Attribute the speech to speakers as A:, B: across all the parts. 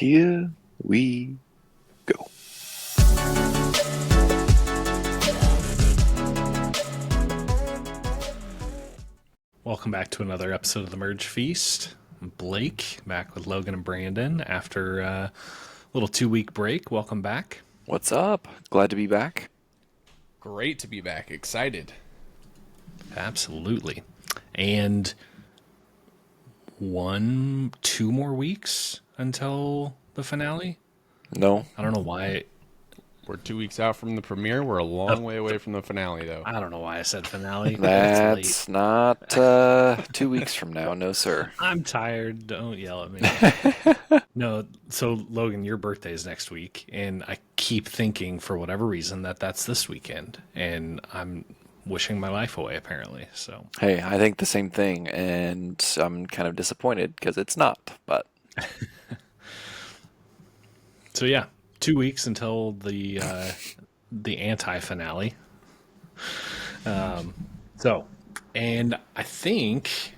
A: Here we go.
B: Welcome back to another episode of the Merge Feast. I'm Blake, back with Logan and Brandon after a little 2-week break. Welcome back.
A: What's up? Glad to be back.
C: Great to be back. Excited.
B: Absolutely. And 2 more weeks until the finale.
A: No,
B: I don't know why.
C: We're 2 weeks out from the premiere. We're a long way away from the finale, though.
B: I don't know why I said finale. It's
A: that's
B: late.
A: not 2 weeks from now. No, sir.
B: I'm tired. Don't yell at me. No, so Logan, your birthday is next week, and I keep thinking for whatever reason that that's this weekend, and I'm wishing my life away apparently. So
A: Hey, I think the same thing, and I'm kind of disappointed because it's not. But
B: yeah, 2 weeks until the anti-finale. And I think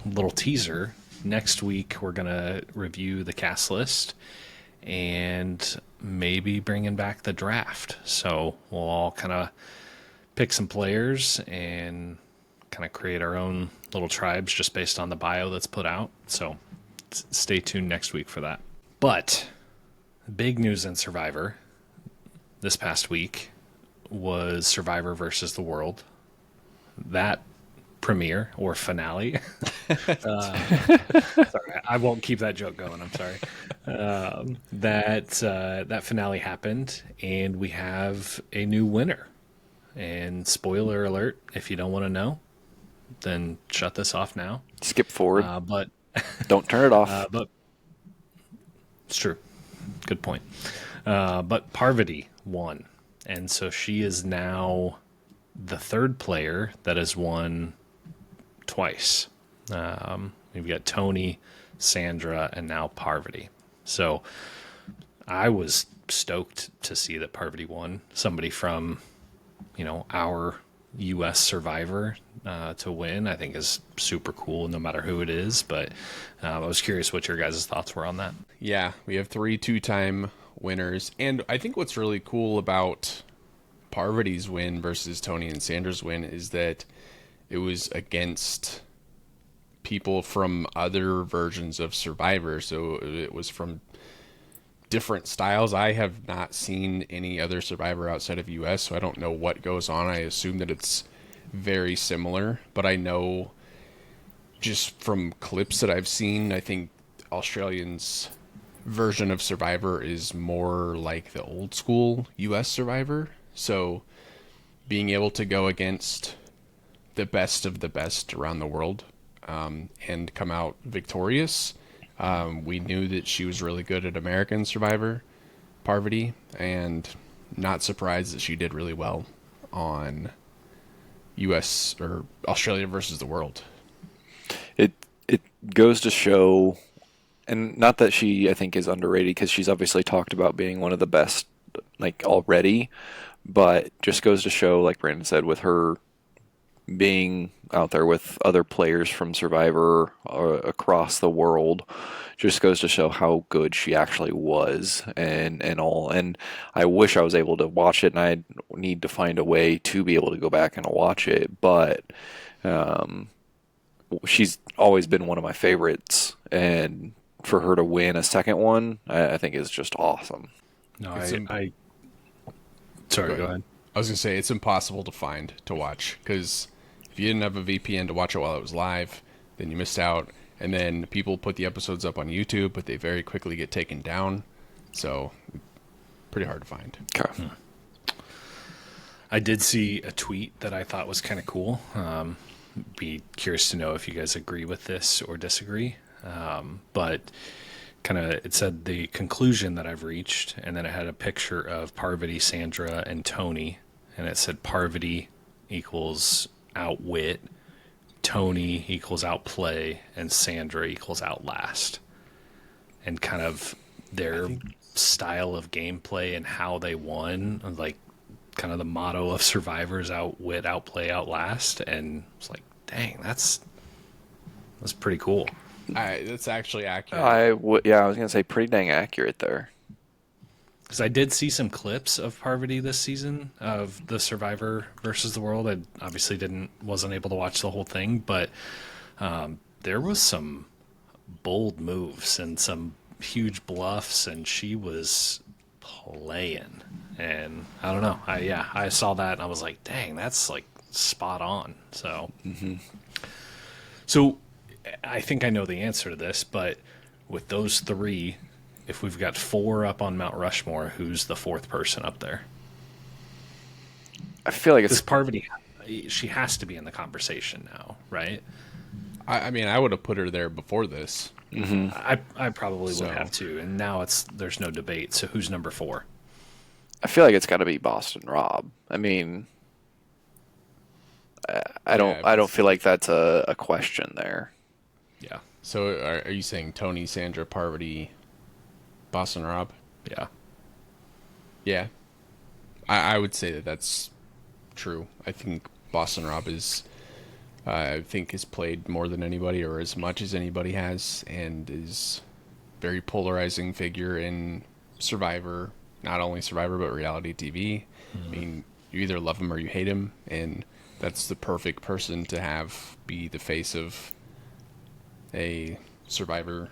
B: little teaser. Next week, we're going to review the cast list and maybe bringing back the draft. So we'll all kind of pick some players and kind of create our own little tribes just based on the bio that's put out. So stay tuned next week for that. But big news in Survivor this past week was Survivor versus the World. That premiere or finale. Sorry, I won't keep that joke going. I'm sorry. That finale happened, and we have a new winner. And spoiler alert: if you don't want to know, then shut this off now.
A: skip forward.
B: But
A: Don't turn it off.
B: but it's true. Good point. But Parvati won, and so she is now the third player that has won twice. We've got Tony, Sandra, and now Parvati. So I was stoked to see that Parvati won. Somebody from, our U.S. Survivor to win, I think is super cool, no matter who it is. But I was curious what your guys' thoughts were on that.
C: Yeah, we have 3 two-time winners. And I think what's really cool about Parvati's win versus Tony and Sandra's win is that it was against people from other versions of Survivor. So it was from different styles. I have not seen any other Survivor outside of US, so I don't know what goes on. I assume that it's very similar, but I know just from clips that I've seen, I think Australians' version of Survivor is more like the old school US Survivor. So being able to go against the best of the best around the world and come out victorious. We knew that she was really good at American Survivor, Parvati, and not surprised that she did really well on US or Australia versus the world.
A: It goes to show, and not that she, I think, is underrated because she's obviously talked about being one of the best, like, already, but just goes to show, like Brandon said, with her being out there with other players from Survivor across the world, just goes to show how good she actually was and all. And I wish I was able to watch it, and I need to find a way to be able to go back and watch it. But she's always been one of my favorites, and for her to win a second one, I think is just awesome.
B: No,
C: It's
B: sorry, go ahead.
C: I was going to say, it's impossible to watch, because if you didn't have a VPN to watch it while it was live, then you missed out. And then people put the episodes up on YouTube, but they very quickly get taken down. So, pretty hard to find.
A: Okay.
B: I did see a tweet that I thought was kind of cool. Be curious to know if you guys agree with this or disagree. But kind of, it said the conclusion that I've reached, and then it had a picture of Parvati, Sandra, and Tony, and it said Parvati equals outwit, Tony equals outplay, and Sandra equals outlast. And kind of their style of gameplay and how they won, like kind of the motto of Survivors: outwit, outplay, outlast. And it's like, dang, that's pretty cool.
C: That's actually accurate.
A: Yeah, I was gonna say pretty dang accurate there.
B: Because I did see some clips of Parvati this season of the Survivor versus the World. I obviously wasn't able to watch the whole thing, but there was some bold moves and some huge bluffs, and she was playing. And I don't know. I saw that and I was like, dang, that's like spot on. So I think I know the answer to this, but with those three, if we've got four up on Mount Rushmore, who's the fourth person up there?
A: I feel like
B: Because
A: it's
B: Parvati, she has to be in the conversation now, right?
C: I mean, I would have put her there before this.
B: I probably would
C: So
B: have to, and now there's no debate. So who's number four?
A: I feel like it's got to be Boston Rob. I mean,
C: yeah.
A: I don't feel like that's a question there.
B: Yeah,
C: So are you saying Tony, Sandra, Parvati, Boston Rob?
B: yeah.
C: Yeah, I would say that that's true. I think Boston Rob is, I think, has played more than anybody or as much as anybody has, and is very polarizing figure in Survivor, not only Survivor but reality TV. I mean, you either love him or you hate him, and that's the perfect person to have be the face of a Survivor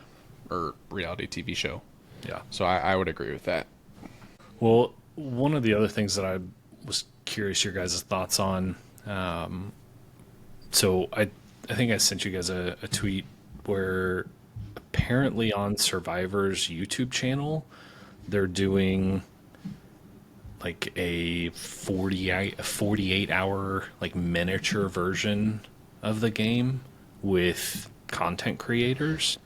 C: or reality TV show.
B: Yeah.
C: So I would agree with that.
B: Well, one of the other things that I was curious your guys' thoughts on. So I think I sent you guys a tweet where apparently on Survivor's YouTube channel they're doing like a 48 hour like miniature version of the game with content creators.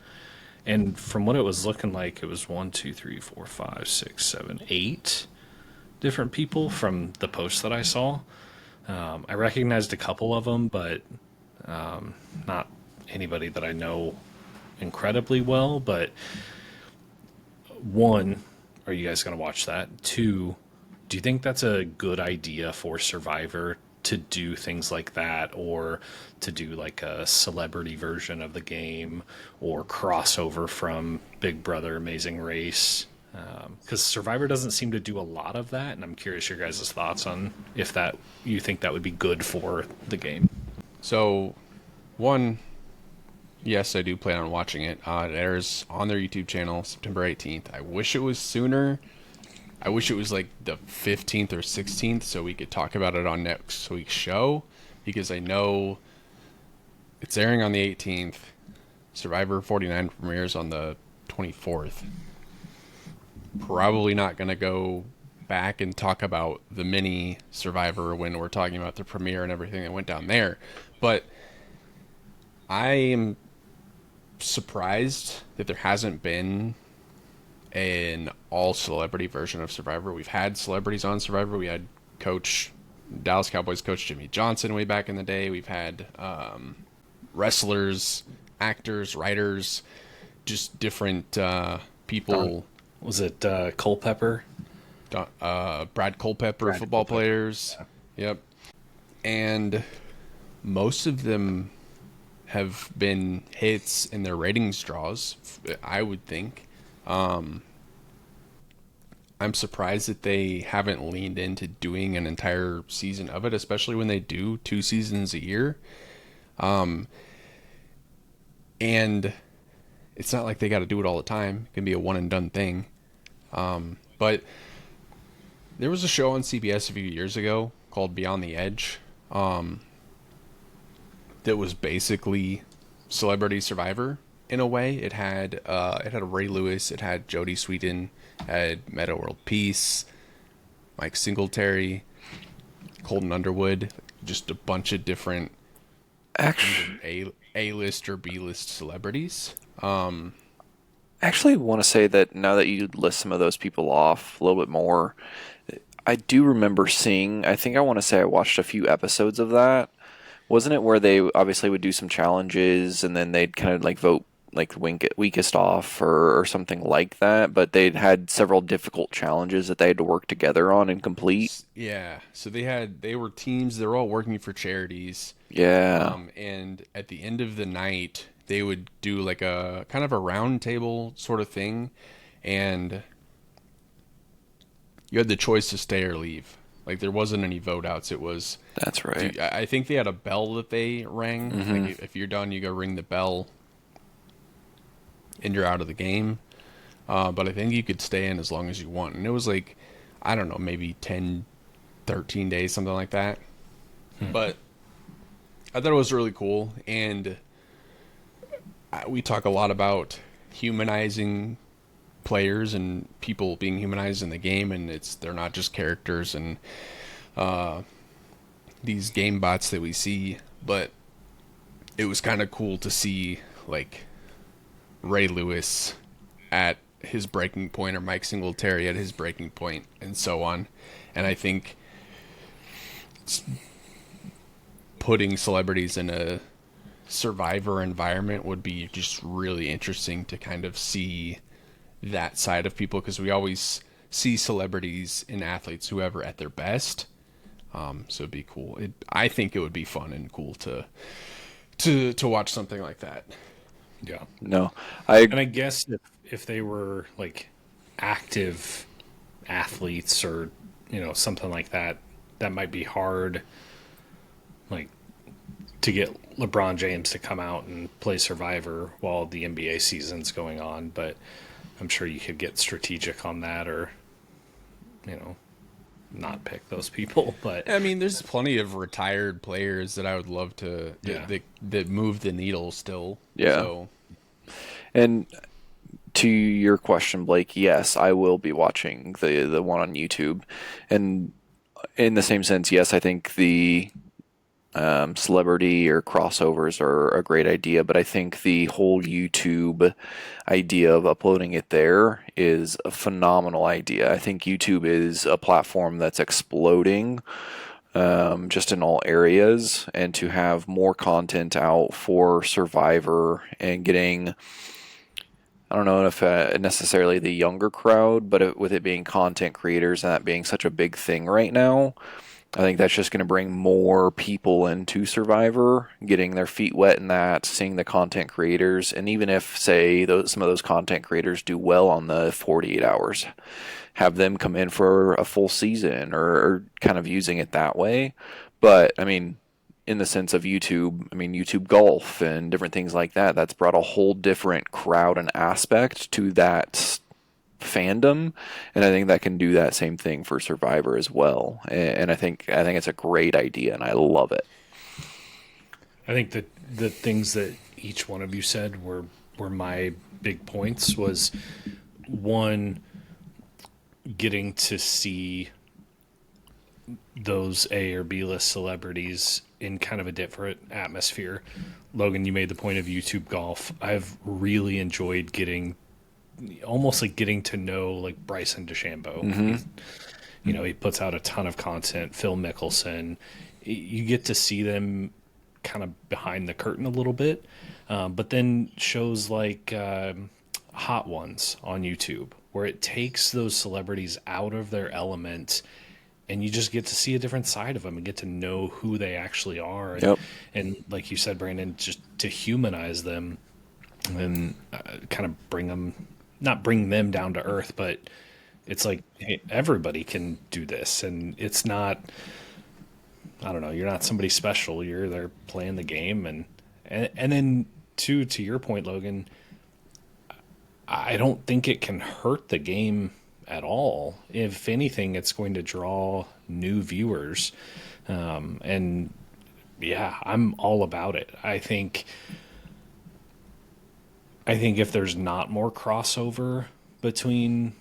B: And from what it was looking like, it was 8 different people from the posts that I saw. I recognized a couple of them, but not anybody that I know incredibly well. But one, are you guys going to watch that? Two, do you think that's a good idea for Survivor to do things like that, or to do like a celebrity version of the game, or crossover from Big Brother Amazing Race? Because Survivor doesn't seem to do a lot of that, and I'm curious your guys' thoughts on if that you think that would be good for the game.
C: So, one, yes, I do plan on watching it. It airs on their YouTube channel September 18th. I wish it was sooner. I wish it was like the 15th or 16th so we could talk about it on next week's show, because I know it's airing on the 18th. Survivor 49 premieres on the 24th. Probably not going to go back and talk about the mini Survivor when we're talking about the premiere and everything that went down there. But I am surprised that there hasn't been an all celebrity version of Survivor. We've had celebrities on Survivor. We had Dallas Cowboys coach Jimmy Johnson way back in the day. We've had wrestlers, actors, writers, just different people.
B: Was it Culpepper?
C: Brad Culpepper, football players. Yeah. Yep. And most of them have been hits in their ratings draws, I would think. I'm surprised that they haven't leaned into doing an entire season of it, especially when they do 2 seasons a year. And it's not like they got to do it all the time. It can be a one and done thing. But there was a show on CBS a few years ago called Beyond the Edge, that was basically Celebrity Survivor in a way. It had a Ray Lewis, it had Jodie Sweetin, had Meta World Peace, Mike Singletary, Colton Underwood, just a bunch of different
A: Actually,
C: A-list or B-list celebrities.
A: actually want to say that now that you list some of those people off a little bit more, I do remember seeing, I think I want to say I watched a few episodes of that. Wasn't it where they obviously would do some challenges and then they'd kind of like vote like weakest off or something like that, but they'd had several difficult challenges that they had to work together on and complete.
C: Yeah, so they were teams. They were all working for charities.
A: Yeah.
C: And at the end of the night, they would do like a kind of a round table sort of thing, and you had the choice to stay or leave. Like there wasn't any vote outs. It was,
A: That's right.
C: I think they had a bell that they rang.
A: Hmm.
C: Like if you're done, you go ring the bell, and you're out of the game. But I think you could stay in as long as you want, and it was like, I don't know, maybe 10, 13 days, something like that. But I thought it was really cool, and we talk a lot about humanizing players and people being humanized in the game, and they're not just characters and these game bots that we see. But it was kind of cool to see like Ray Lewis at his breaking point or Mike Singletary at his breaking point and so on. And I think putting celebrities in a Survivor environment would be just really interesting to kind of see that side of people, because we always see celebrities and athletes, whoever, at their best. So it'd be cool. I think it would be fun and cool to watch something like that.
B: Yeah.
A: No,
B: And I guess if they were like active athletes or, something like that, that might be hard, like to get LeBron James to come out and play Survivor while the NBA season's going on. But I'm sure you could get strategic on that, or, not pick those people. But
C: I mean, there's plenty of retired players that I would love to
B: Yeah.
C: that move the needle still.
A: Yeah.
C: So
A: and to your question, Blake, yes, I will be watching the one on YouTube, and in the same sense, yes, I think the celebrity or crossovers are a great idea, but I think the whole YouTube idea of uploading it there is a phenomenal idea. I think YouTube is a platform that's exploding, just in all areas, and to have more content out for Survivor and getting, I don't know if necessarily the younger crowd, but with it being content creators and that being such a big thing right now, I think that's just going to bring more people into Survivor, getting their feet wet in that, seeing the content creators, and even if, say, some of those content creators do well on the 48 hours, have them come in for a full season, or kind of using it that way. But, I mean, in the sense of YouTube, I mean, YouTube Golf and different things like that, that's brought a whole different crowd and aspect to that fandom, and I think that can do that same thing for Survivor as well. And I think it's a great idea, and I love it.
B: I think that the things that each one of you said were my big points. Was one, getting to see those A or B list celebrities in kind of a different atmosphere. Logan, you made the point of YouTube Golf. I've really enjoyed almost like getting to know like Bryson DeChambeau. He puts out a ton of content. Phil Mickelson, you get to see them kind of behind the curtain a little bit. But then shows like Hot Ones on YouTube, where it takes those celebrities out of their element, and you just get to see a different side of them and get to know who they actually are. And,
A: Yep.
B: and like you said, Brandon, just to humanize them and kind of not bring them down to earth, but it's like, hey, everybody can do this. And it's not, I don't know, you're not somebody special. You're there playing the game. And then to your point, Logan, I don't think it can hurt the game at all. If anything, it's going to draw new viewers. And yeah, I'm all about it. I think if there's not more crossover between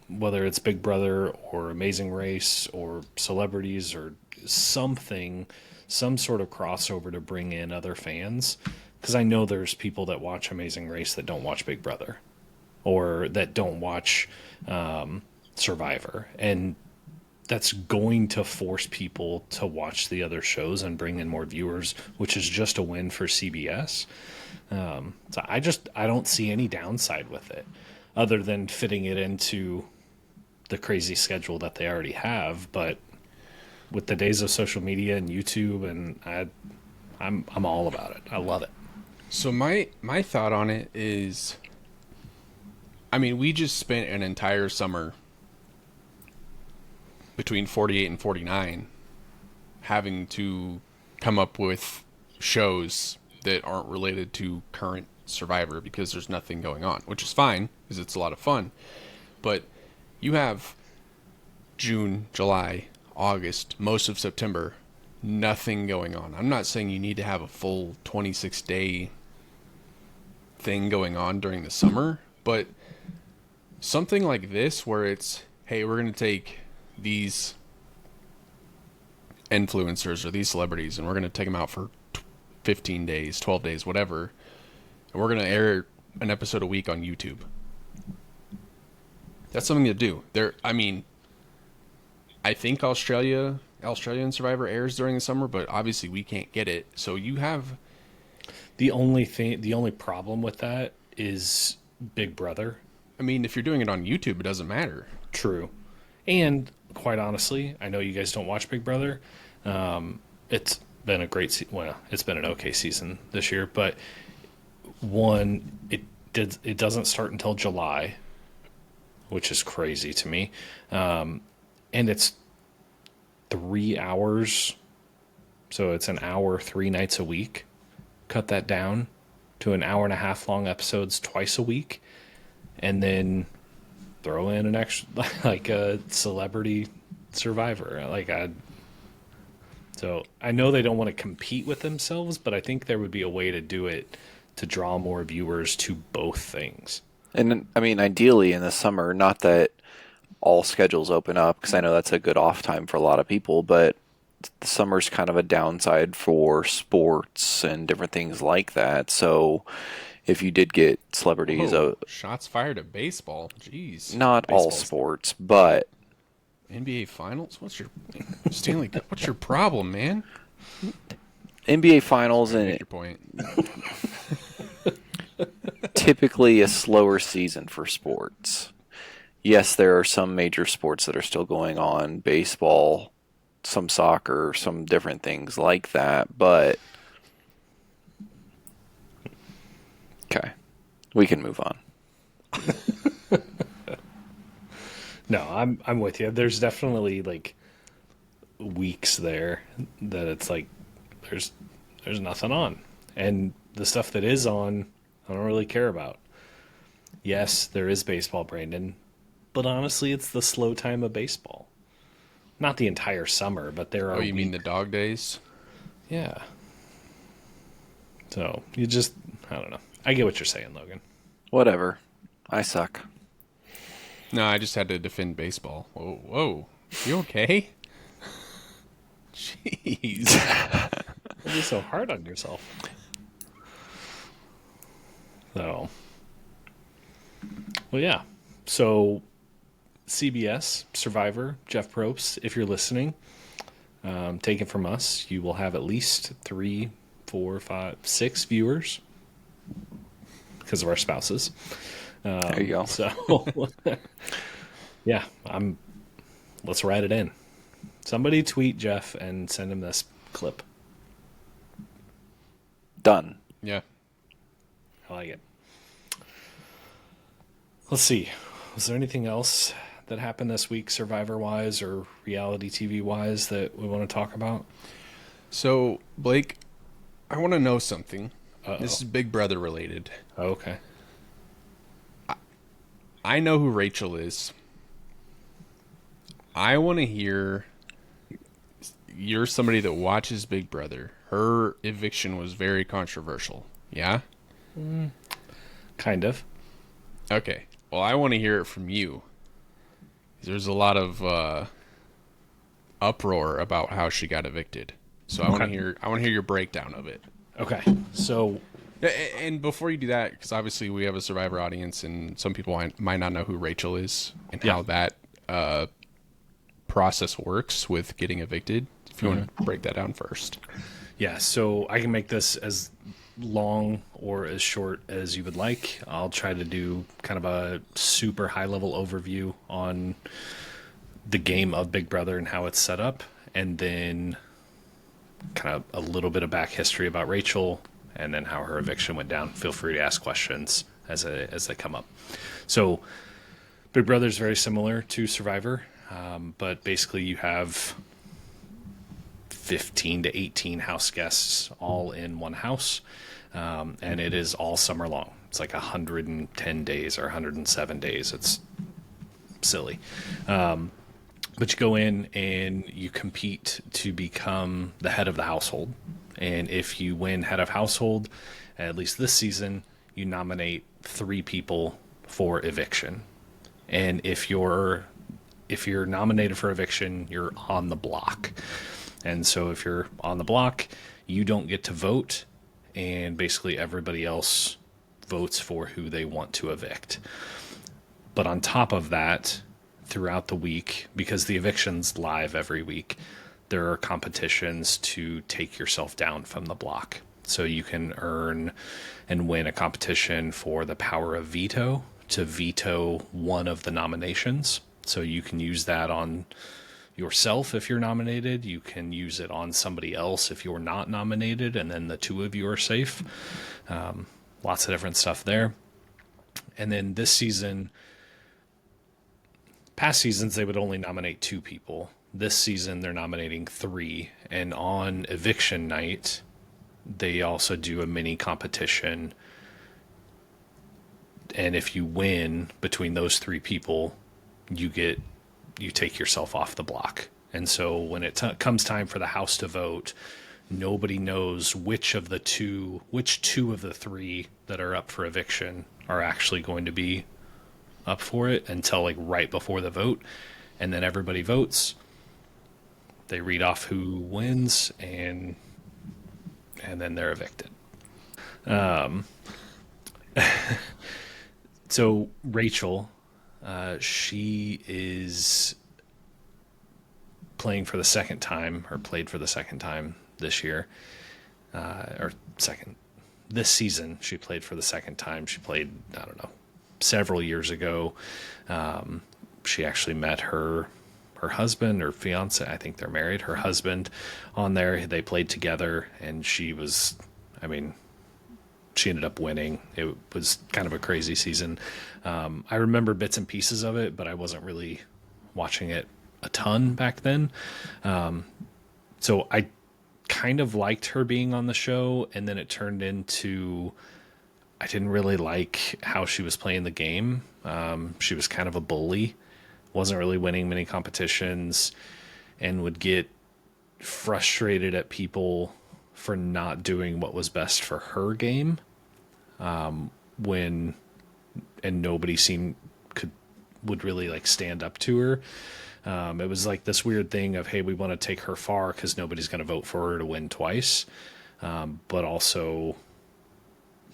B: whether it's Big Brother or Amazing Race or celebrities or something, some sort of crossover to bring in other fans, because I know there's people that watch Amazing Race that don't watch Big Brother or that don't watch Survivor, and that's going to force people to watch the other shows and bring in more viewers, which is just a win for CBS. So I don't see any downside with it, other than fitting it into the crazy schedule that they already have. But with the days of social media and YouTube, and I'm all about it. I love it.
C: So my thought on it is, I mean, we just spent an entire summer between 48 and 49 having to come up with shows that aren't related to current Survivor because there's nothing going on, which is fine because it's a lot of fun. But you have June, July, August, most of September, nothing going on. I'm not saying you need to have a full 26-day thing going on during the summer, but something like this where it's, hey, we're going to take these influencers or these celebrities and we're going to take them out for 15 days, 12 days, whatever, and we're going to air an episode a week on YouTube. That's something to do. I mean, I think Australian Survivor airs during the summer, but obviously we can't get it. So you have
B: The only problem with that is Big Brother.
C: I mean, if you're doing it on YouTube, it doesn't matter.
B: True. And quite honestly, I know you guys don't watch Big Brother. It's been a it's been an okay season this year, but it doesn't start until July, which is crazy to me. And it's 3 hours, so it's an hour 3 nights a week. Cut that down to an hour and a half long episodes twice a week, and then throw in an extra like a celebrity survivor. So I know they don't want to compete with themselves, but I think there would be a way to do it to draw more viewers to both things.
A: And I mean, ideally in the summer, not that all schedules open up, because I know that's a good off time for a lot of people, but the summer's kind of a downside for sports and different things like that. So if you did get celebrities,
C: Whoa, shots fired at baseball. Jeez.
A: not all
B: Baseball's-
A: sports, but
C: NBA Finals? What's your Stanley Cup? What's your problem, man?
A: NBA Finals
C: Make
A: and
C: your point.
A: typically a slower season for sports. Yes, there are some major sports that are still going on, baseball, some soccer, some different things like that, but okay, we can move on.
B: No, I'm with you. There's definitely like weeks there that it's like there's nothing on, and the stuff that is on, I don't really care about. Yes, there is baseball, Brandon, but honestly, it's the slow time of baseball. Not the entire summer, but there are.
C: Oh, you mean the dog days?
B: Yeah. So I don't know. I get what you're saying, Logan.
A: Whatever. I suck.
C: No, I just had to defend baseball. Whoa, whoa. You okay? Jeez.
B: Don't be so hard on yourself. So, well, yeah. So, CBS Survivor, Jeff Probst, if you're listening, take it from us. You will have at least 3, 4, 5, 6 viewers because of our spouses.
A: There you go.
B: So, yeah, let's write it in. Somebody tweet Jeff and send him this clip.
A: Done.
C: Yeah.
B: I like it. Let's see. Was there anything else that happened this week, Survivor-wise or reality TV-wise, that we want to talk about?
C: So, Blake, I want to know something.
B: Uh-oh.
C: This is Big Brother related.
B: Oh, okay.
C: I know who Rachel is. I want to hear. You're somebody that watches Big Brother. Her eviction was very controversial. Yeah?
B: Kind of.
C: Okay. Well, I want to hear it from you. There's a lot of uproar about how she got evicted. So I want to hear. I want to hear your breakdown of it.
B: Okay. So,
C: And before you do that, because obviously we have a Survivor audience, and some people might not know who Rachel is and how that process works with getting evicted. If you want to break that down first.
B: yeah, so I can make this as long or as short as you would like. I'll try to do kind of a super high-level overview on the game of Big Brother and how it's set up, and then kind of a little bit of back history about Rachel, and then how her eviction went down. Feel free to ask questions as they come up. So Big Brother is very similar to Survivor, but basically you have 15 to 18 house guests all in one house, and it is all summer long. It's like 110 days or 107 days. It's silly. But you go in and you compete to become the head of the household. And if you win head of household, at least this season, you nominate 3 people for eviction. And if you're nominated for eviction, you're on the block. And so if you're on the block, you don't get to vote, and basically everybody else votes for who they want to evict. But on top of that, throughout the week, because the eviction's live every week, there are competitions to take yourself down from the block. So you can earn and win a competition for the power of veto to veto one of the nominations. So you can use that on yourself if you're nominated. You can use it on somebody else if you're not nominated, and then the 2 of you are safe. Lots of different stuff there. And then this season, past seasons, they would only nominate 2 people. This season, they're nominating 3. And on eviction night, they also do a mini competition. And if you win between those 3 people, you take yourself off the block. And so when it comes time for the house to vote, nobody knows which 2 of the 3 that are up for eviction are actually going to be up for it until like right before the vote. And then everybody votes. They read off who wins, and then they're evicted. So Rachel, she is playing for the second time, or played for the second time this year, this season. She played for the second time. She played, I don't know, several years ago. She actually met her husband or fiance. I think they're married. Her husband on there. They played together, and she ended up winning. It was kind of a crazy season. I remember bits and pieces of it, but I wasn't really watching it a ton back then. So I kind of liked her being on the show, and then it turned into, I didn't really like how she was playing the game. She was kind of a bully, wasn't really winning many competitions, and would get frustrated at people for not doing what was best for her game. And nobody would really like stand up to her. It was like this weird thing of, hey, we want to take her far because nobody's going to vote for her to win twice. But also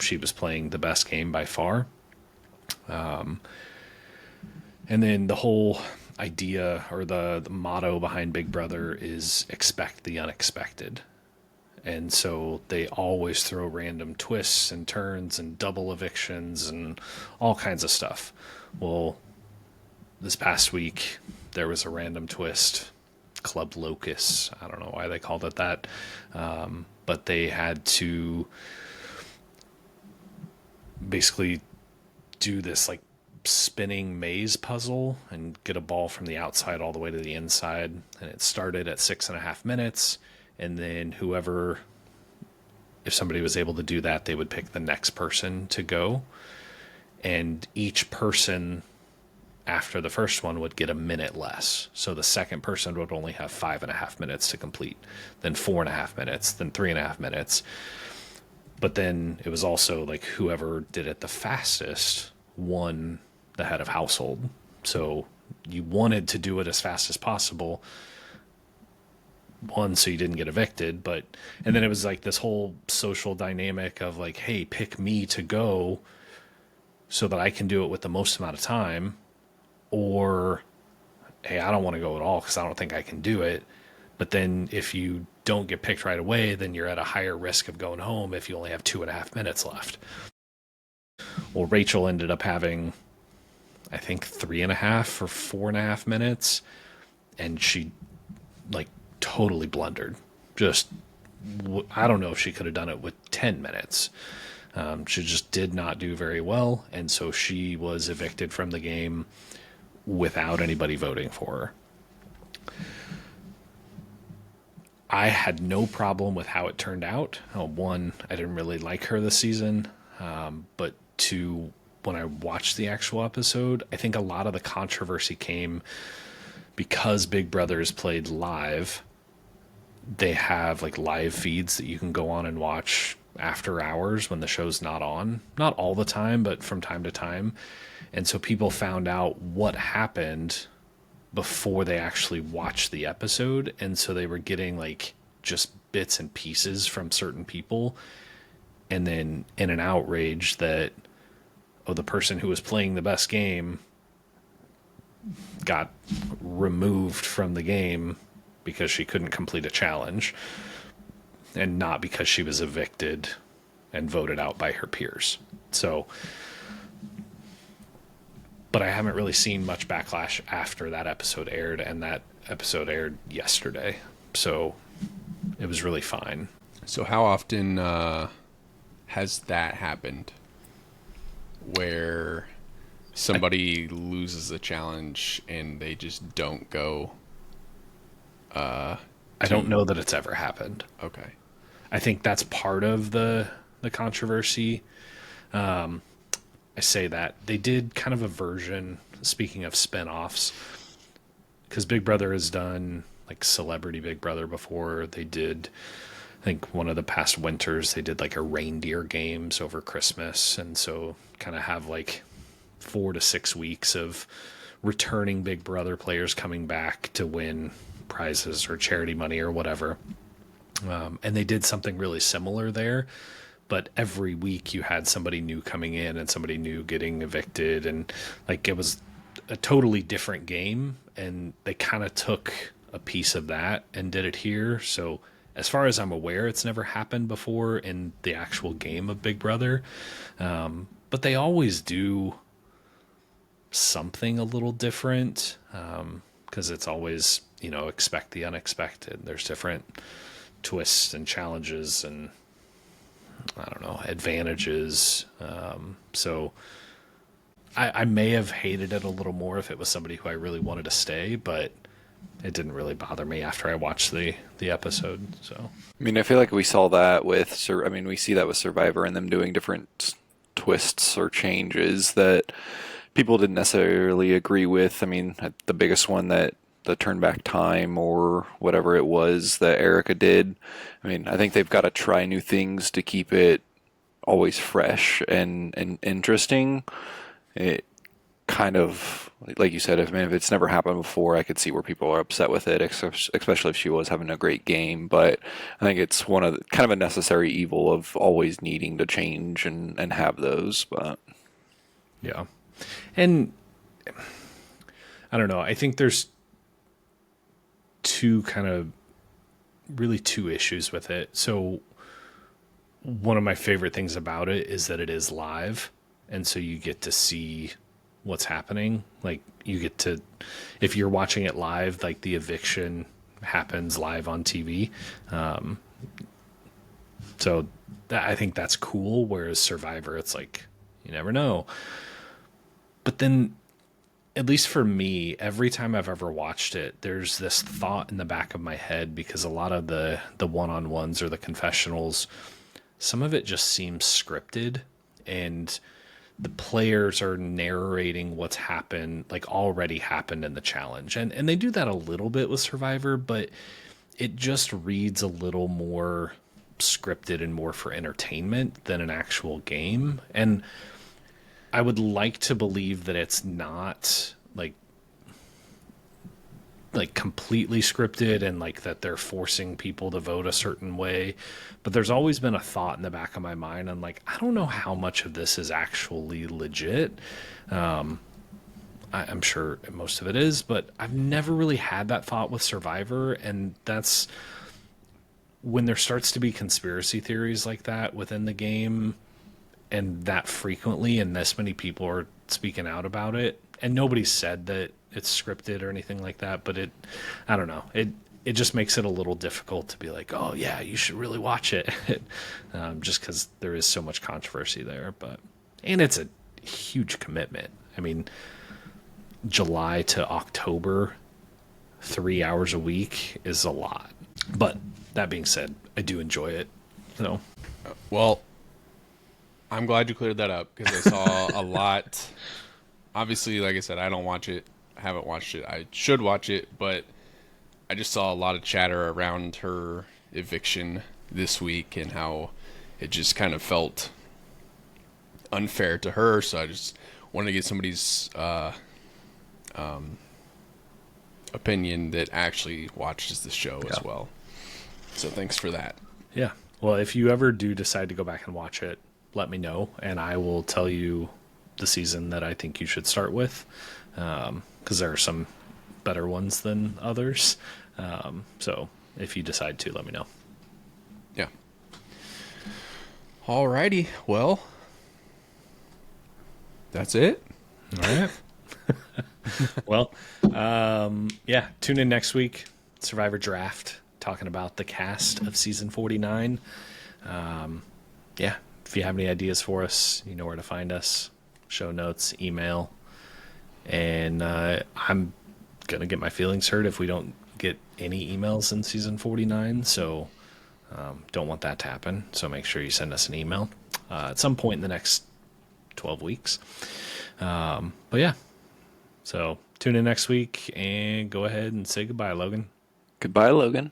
B: she was playing the best game by far. And then the whole idea, or the motto behind Big Brother, is expect the unexpected. And so they always throw random twists and turns and double evictions and all kinds of stuff. Well, this past week, there was a random twist. Club Locust. I don't know why they called it that. But they had to basically do this like spinning maze puzzle and get a ball from the outside all the way to the inside. And it started at 6.5 minutes. And then if somebody was able to do that, they would pick the next person to go. And each person after the first one would get a minute less. So the second person would only have 5.5 minutes to complete, then 4.5 minutes, then 3.5 minutes. But then it was also like whoever did it the fastest won the head of household. So you wanted to do it as fast as possible. One, so you didn't get evicted, and then it was like this whole social dynamic of like, hey, pick me to go so that I can do it with the most amount of time, or hey, I don't want to go at all because I don't think I can do it. But then if you don't get picked right away, then you're at a higher risk of going home if you only have 2.5 minutes left. Well, Rachel ended up having, I think, 3.5 or 4.5 minutes, and she like totally blundered, just I don't know if she could have done it with 10 minutes. She just did not do very well, and so she was evicted from the game without anybody voting for her. I had no problem with how it turned out. One, I didn't really like her this season, but two, when I watched the actual episode, I think a lot of the controversy came because Big Brother is played live. They have like live feeds that you can go on and watch after hours when the show's not on. Not all the time, but from time to time. And so people found out what happened before they actually watched the episode. And so they were getting like just bits and pieces from certain people. And then in an outrage that, oh, the person who was playing the best game got removed from the game because she couldn't complete a challenge and not because she was evicted and voted out by her peers. So, but I haven't really seen much backlash after that episode aired, and that episode aired yesterday. So it was really fine.
C: So how often has that happened where somebody loses a challenge and they just don't go?
B: I don't know that it's ever happened.
C: Okay.
B: I think that's part of the controversy. I say that they did kind of a version, speaking of spinoffs, because Big Brother has done like Celebrity Big Brother before. They did, I think one of the past winters, they did like a reindeer games over Christmas. And so kind of have like 4 to 6 weeks of returning Big Brother players coming back to win prizes or charity money or whatever. And they did something really similar there, but every week you had somebody new coming in and somebody new getting evicted, and like it was a totally different game, and they kind of took a piece of that and did it here. So as far as I'm aware, it's never happened before in the actual game of Big Brother. But they always do something a little different, because it's always, expect the unexpected. There's different twists and challenges and, I don't know, advantages. So I may have hated it a little more if it was somebody who I really wanted to stay, but it didn't really bother me after I watched the episode. So
A: I mean, I feel like we saw that with, we see that with Survivor and them doing different twists or changes that people didn't necessarily agree with. I mean, the biggest one, that the turn back time or whatever it was that Erica did. I mean, I think they've got to try new things to keep it always fresh and interesting. It kind of, like you said, if it's never happened before, I could see where people are upset with it, especially if she was having a great game. But I think it's one of kind of a necessary evil of always needing to change and have those. But
B: yeah, and I don't know. I think there's two issues with it. So one of my favorite things about it is that it is live, and so you get to see what's happening. Like you get to, if you're watching it live, like the eviction happens live on TV. So I think that's cool. Whereas Survivor, it's like, you never know. But then, at least for me, every time I've ever watched it, there's this thought in the back of my head, because a lot of the one-on-ones or the confessionals, some of it just seems scripted, and the players are narrating what's happened, like already happened in the challenge. And they do that a little bit with Survivor, but it just reads a little more scripted and more for entertainment than an actual game. And I would like to believe that it's not like completely scripted and like that they're forcing people to vote a certain way. But there's always been a thought in the back of my mind. I'm like, I don't know how much of this is actually legit. I'm sure most of it is, but I've never really had that thought with Survivor. And that's when there starts to be conspiracy theories like that within the game, and that frequently, and this many people are speaking out about it, and nobody said that it's scripted or anything like that, but I don't know, it just makes it a little difficult to be like, oh yeah, you should really watch it, just because there is so much controversy there. But and it's a huge commitment. I mean, July to October, 3 hours a week is a lot. But that being said, I do enjoy it. So
C: Well, I'm glad you cleared that up because I saw a lot. Obviously, like I said, I don't watch it. I haven't watched it. I should watch it, but I just saw a lot of chatter around her eviction this week and how it just kind of felt unfair to her. So I just wanted to get somebody's opinion that actually watches the show as well. So thanks for that.
B: yeah. Well, if you ever do decide to go back and watch it, let me know, and I will tell you the season that I think you should start with, because there are some better ones than others. So if you decide to, let me know.
C: Yeah. Alrighty. Well, that's it.
B: All right. Well, yeah, tune in next week. Survivor Draft, talking about the cast of season 49. Yeah, if you have any ideas for us, you know where to find us. Show notes, email. And I'm going to get my feelings hurt if we don't get any emails in season 49. So don't want that to happen. So make sure you send us an email at some point in the next 12 weeks. But yeah, so tune in next week and go ahead and say goodbye, Logan.
A: Goodbye, Logan.